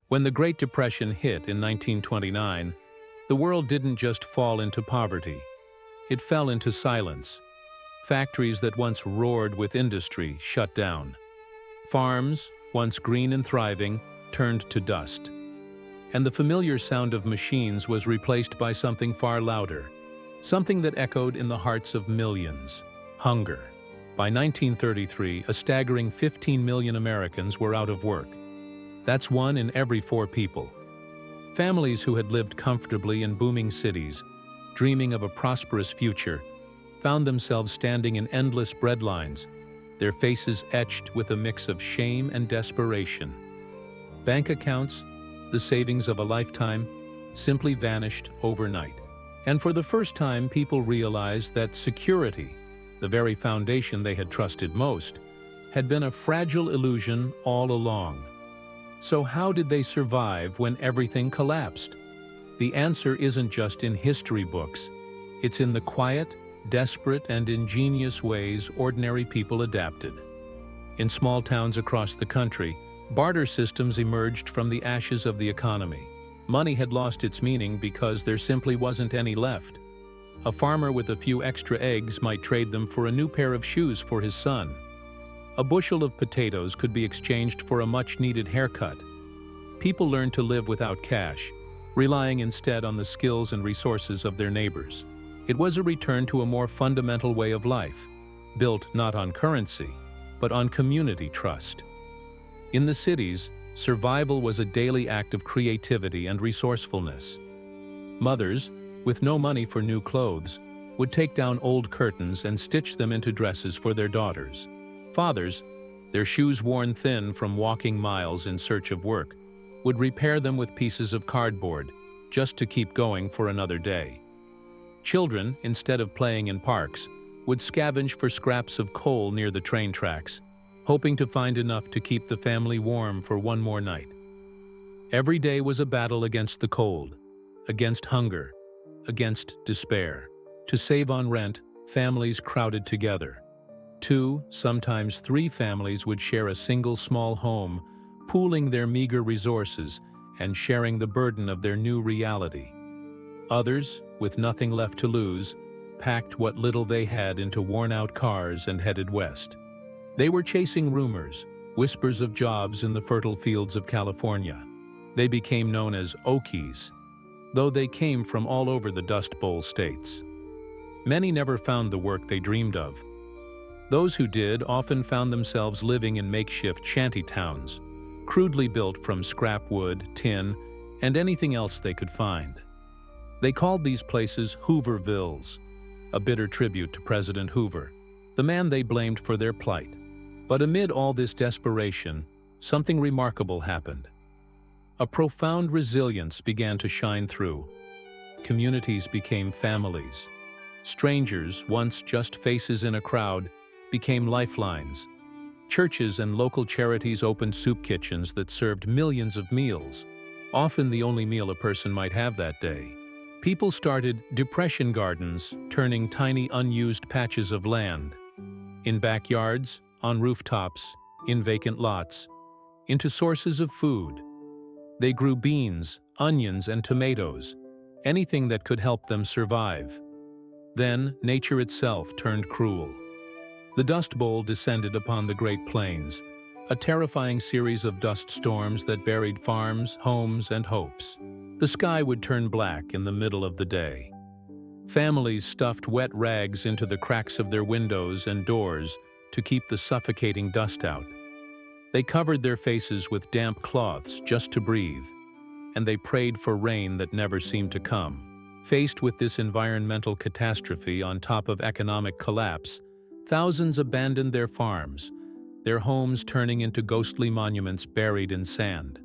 When the Great Depression hit in 1929, the world didn't just fall into poverty. It fell into silence. Factories that once roared with industry shut down. Farms, once green and thriving, turned to dust. And the familiar sound of machines was replaced by something far louder, something that echoed in the hearts of millions: hunger. By 1933, a staggering 15 million Americans were out of work. That's 1 in every 4 people. Families who had lived comfortably in booming cities, dreaming of a prosperous future, found themselves standing in endless breadlines, their faces etched with a mix of shame and desperation. Bank accounts, the savings of a lifetime, simply vanished overnight. And for the first time, people realized that security, the very foundation they had trusted most, had been a fragile illusion all along. So how did they survive when everything collapsed? The answer isn't just in history books. It's in the quiet, desperate, and ingenious ways ordinary people adapted. In small towns across the country, barter systems emerged from the ashes of the economy. Money had lost its meaning because there simply wasn't any left. A farmer with a few extra eggs might trade them for a new pair of shoes for his son. A bushel of potatoes could be exchanged for a much-needed haircut. People learned to live without cash, relying instead on the skills and resources of their neighbors. It was a return to a more fundamental way of life, built not on currency, but on community trust. In the cities, survival was a daily act of creativity and resourcefulness. Mothers, with no money for new clothes, would take down old curtains and stitch them into dresses for their daughters. Fathers, their shoes worn thin from walking miles in search of work, would repair them with pieces of cardboard, just to keep going for another day. Children, instead of playing in parks, would scavenge for scraps of coal near the train tracks, hoping to find enough to keep the family warm for one more night. Every day was a battle against the cold, against hunger, against despair. To save on rent, families crowded together. 2, sometimes 3 families would share a single small home, pooling their meager resources and sharing the burden of their new reality. Others, with nothing left to lose, packed what little they had into worn-out cars and headed west. They were chasing rumors, whispers of jobs in the fertile fields of California. They became known as Okies, though they came from all over the Dust Bowl states. Many never found the work they dreamed of. Those who did often found themselves living in makeshift shanty towns, crudely built from scrap wood, tin, and anything else they could find. They called these places Hoovervilles, a bitter tribute to President Hoover, the man they blamed for their plight. But amid all this desperation, something remarkable happened. A profound resilience began to shine through. Communities became families. Strangers, once just faces in a crowd, became lifelines. Churches and local charities opened soup kitchens that served millions of meals, often the only meal a person might have that day. People started depression gardens, turning tiny unused patches of land, in backyards, on rooftops, in vacant lots, into sources of food. They grew beans, onions, and tomatoes, anything that could help them survive. Then, nature itself turned cruel. The Dust Bowl descended upon the Great Plains, a terrifying series of dust storms that buried farms, homes, and hopes. The sky would turn black in the middle of the day. Families stuffed wet rags into the cracks of their windows and doors to keep the suffocating dust out. They covered their faces with damp cloths just to breathe, and they prayed for rain that never seemed to come. Faced with this environmental catastrophe on top of economic collapse, thousands abandoned their farms, their homes turning into ghostly monuments buried in sand.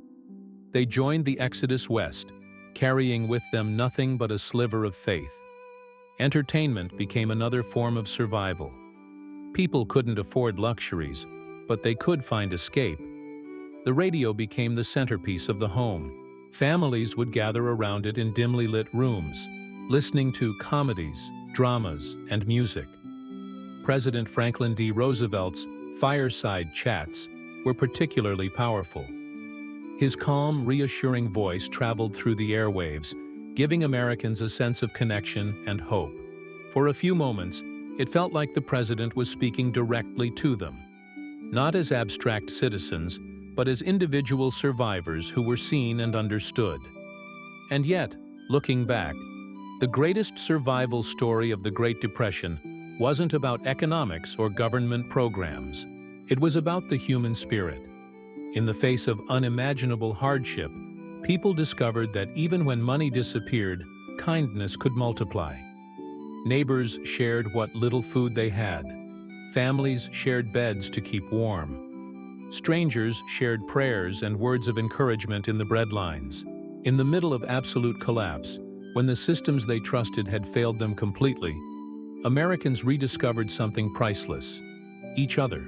They joined the exodus west, carrying with them nothing but a sliver of faith. Entertainment became another form of survival. People couldn't afford luxuries, but they could find escape. The radio became the centerpiece of the home. Families would gather around it in dimly lit rooms, listening to comedies, dramas, and music. President Franklin D. Roosevelt's fireside chats were particularly powerful. His calm, reassuring voice traveled through the airwaves, giving Americans a sense of connection and hope. For a few moments, it felt like the president was speaking directly to them, not as abstract citizens, but as individual survivors who were seen and understood. And yet, looking back, the greatest survival story of the Great Depression wasn't about economics or government programs. It was about the human spirit. In the face of unimaginable hardship, people discovered that even when money disappeared, kindness could multiply. Neighbors shared what little food they had. Families shared beds to keep warm. Strangers shared prayers and words of encouragement in the breadlines. In the middle of absolute collapse, when the systems they trusted had failed them completely, Americans rediscovered something priceless: each other.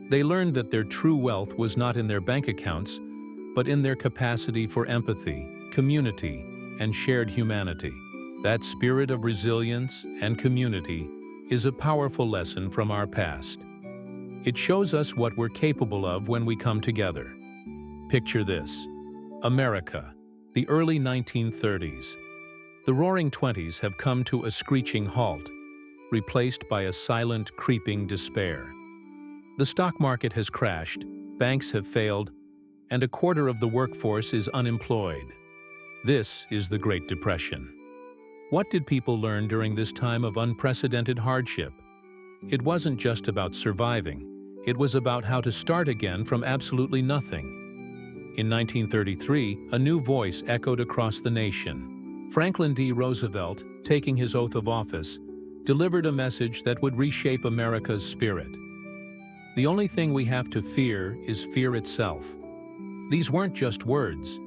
They learned that their true wealth was not in their bank accounts, but in their capacity for empathy, community, and shared humanity. That spirit of resilience and community is a powerful lesson from our past. It shows us what we're capable of when we come together. Picture this: America, the early 1930s. The Roaring Twenties have come to a screeching halt, replaced by a silent, creeping despair. The stock market has crashed, banks have failed, and a quarter of the workforce is unemployed. This is the Great Depression. What did people learn during this time of unprecedented hardship? It wasn't just about surviving. It was about how to start again from absolutely nothing. In 1933, a new voice echoed across the nation. Franklin D. Roosevelt, taking his oath of office, delivered a message that would reshape America's spirit. The only thing we have to fear is fear itself. These weren't just words.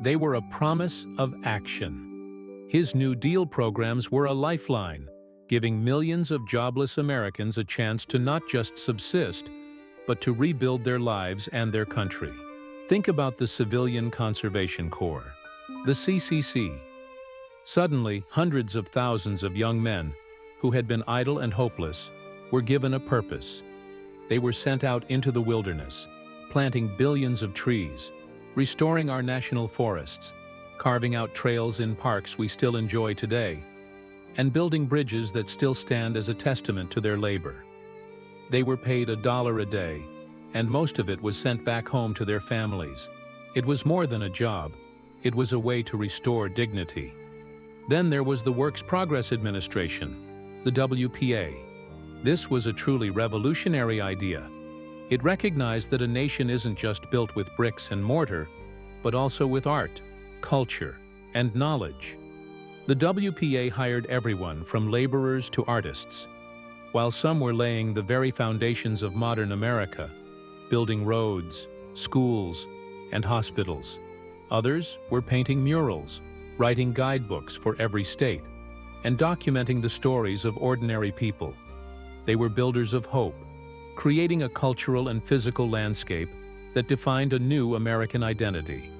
They were a promise of action. His New Deal programs were a lifeline, giving millions of jobless Americans a chance to not just subsist, but to rebuild their lives and their country. Think about the Civilian Conservation Corps, the CCC. Suddenly, hundreds of thousands of young men, who had been idle and hopeless, were given a purpose. They were sent out into the wilderness, planting billions of trees, restoring our national forests, carving out trails in parks we still enjoy today, and building bridges that still stand as a testament to their labor. They were paid $1 a day, and most of it was sent back home to their families. It was more than a job. It was a way to restore dignity. Then there was the Works Progress Administration, the WPA. This was a truly revolutionary idea. It recognized that a nation isn't just built with bricks and mortar, but also with art, culture, and knowledge. The WPA hired everyone from laborers to artists. While some were laying the very foundations of modern America, building roads, schools, and hospitals, others were painting murals, writing guidebooks for every state, and documenting the stories of ordinary people. They were builders of hope, creating a cultural and physical landscape that defined a new American identity.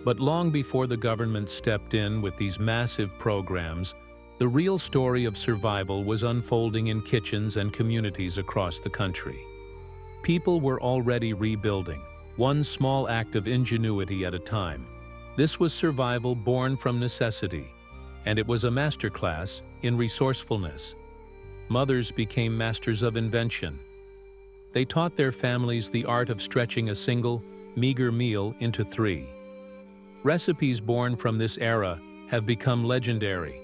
But long before the government stepped in with these massive programs, the real story of survival was unfolding in kitchens and communities across the country. People were already rebuilding, one small act of ingenuity at a time. This was survival born from necessity, and it was a masterclass in resourcefulness. Mothers became masters of invention. They taught their families the art of stretching a single, meager meal into 3. Recipes born from this era have become legendary.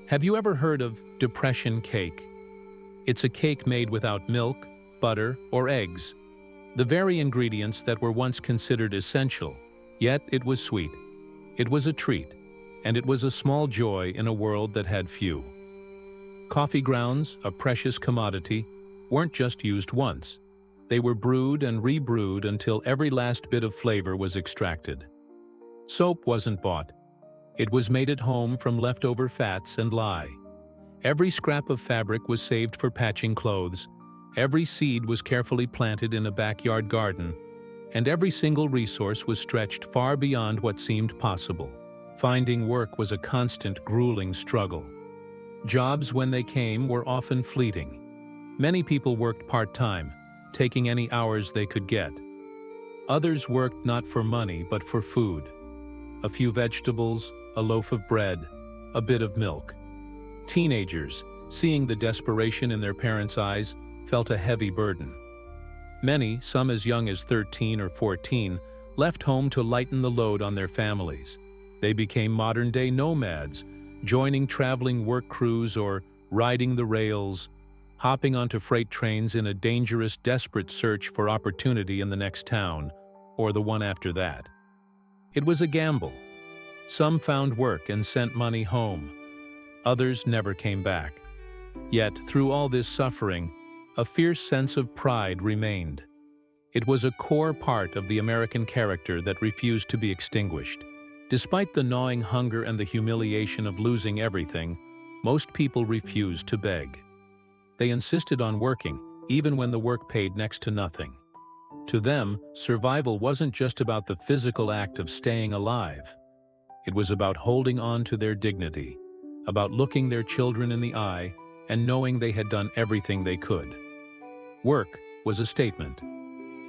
Have you ever heard of Depression cake? It's a cake made without milk, butter, or eggs, the very ingredients that were once considered essential, yet it was sweet. It was a treat, and it was a small joy in a world that had few. Coffee grounds, a precious commodity, weren't just used once. They were brewed and rebrewed until every last bit of flavor was extracted. Soap wasn't bought. It was made at home from leftover fats and lye. Every scrap of fabric was saved for patching clothes. Every seed was carefully planted in a backyard garden, and every single resource was stretched far beyond what seemed possible. Finding work was a constant, grueling struggle. Jobs, when they came, were often fleeting. Many people worked part-time, taking any hours they could get. Others worked not for money but for food. A few vegetables, a loaf of bread, a bit of milk. Teenagers, seeing the desperation in their parents' eyes, felt a heavy burden. Many, some as young as 13 or 14, left home to lighten the load on their families. They became modern-day nomads, joining traveling work crews or riding the rails, hopping onto freight trains in a dangerous, desperate search for opportunity in the next town, or the one after that. It was a gamble. Some found work and sent money home. Others never came back. Yet, through all this suffering, a fierce sense of pride remained. It was a core part of the American character that refused to be extinguished. Despite the gnawing hunger and the humiliation of losing everything, most people refused to beg. They insisted on working, even when the work paid next to nothing. To them, survival wasn't just about the physical act of staying alive. It was about holding on to their dignity, about looking their children in the eye and knowing they had done everything they could. Work was a statement.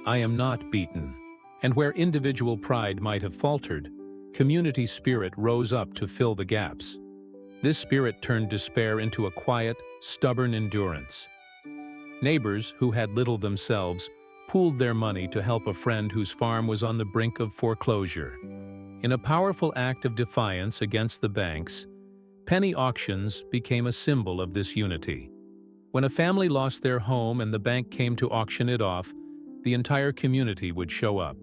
I am not beaten. And where individual pride might have faltered, community spirit rose up to fill the gaps. This spirit turned despair into a quiet, stubborn endurance. Neighbors who had little themselves pooled their money to help a friend whose farm was on the brink of foreclosure. In a powerful act of defiance against the banks, penny auctions became a symbol of this unity. When a family lost their home and the bank came to auction it off, the entire community would show up.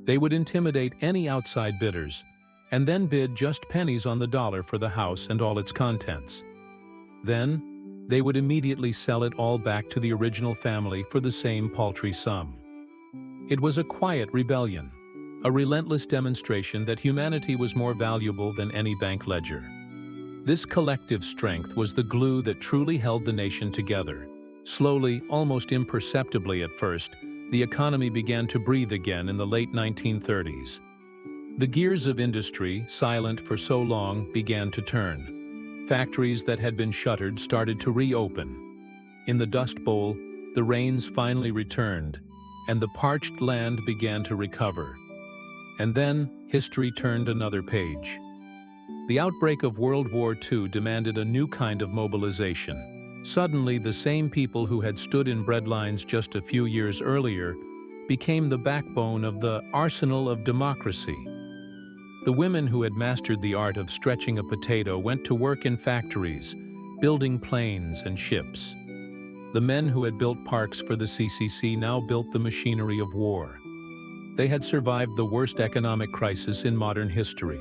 They would intimidate any outside bidders, and then bid just pennies on the dollar for the house and all its contents. Then, they would immediately sell it all back to the original family for the same paltry sum. It was a quiet rebellion, a relentless demonstration that humanity was more valuable than any bank ledger. This collective strength was the glue that truly held the nation together. Slowly, almost imperceptibly at first, the economy began to breathe again in the late 1930s. The gears of industry, silent for so long, began to turn. Factories that had been shuttered started to reopen. In the Dust Bowl, the rains finally returned, and the parched land began to recover. And then, history turned another page. The outbreak of World War II demanded a new kind of mobilization. Suddenly, the same people who had stood in breadlines just a few years earlier became the backbone of the arsenal of democracy. The women who had mastered the art of stretching a potato went to work in factories, building planes and ships. The men who had built parks for the CCC now built the machinery of war. They had survived the worst economic crisis in modern history,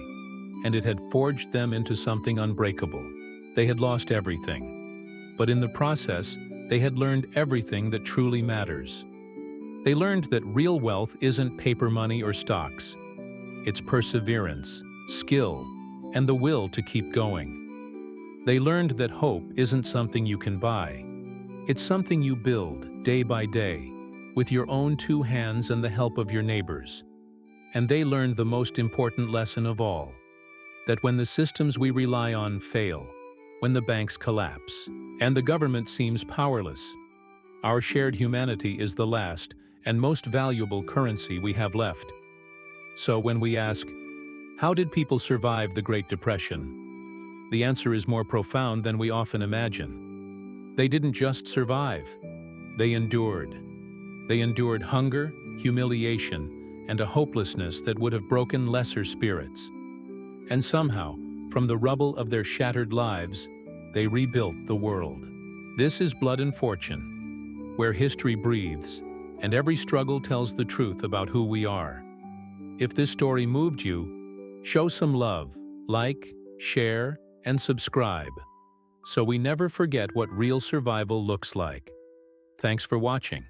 and it had forged them into something unbreakable. They had lost everything, but in the process, they had learned everything that truly matters. They learned that real wealth isn't paper money or stocks. It's perseverance, skill, and the will to keep going. They learned that hope isn't something you can buy. It's something you build, day by day, with your own two hands and the help of your neighbors. And they learned the most important lesson of all, that when the systems we rely on fail, when the banks collapse, and the government seems powerless, our shared humanity is the last and most valuable currency we have left. So when we ask, how did people survive the Great Depression? The answer is more profound than we often imagine. They didn't just survive. They endured. They endured hunger, humiliation, and a hopelessness that would have broken lesser spirits. And somehow, from the rubble of their shattered lives, they rebuilt the world. This is Blood and Fortune, where history breathes, and every struggle tells the truth about who we are. If this story moved you, show some love, like, share, and subscribe, so we never forget what real survival looks like. Thanks for watching.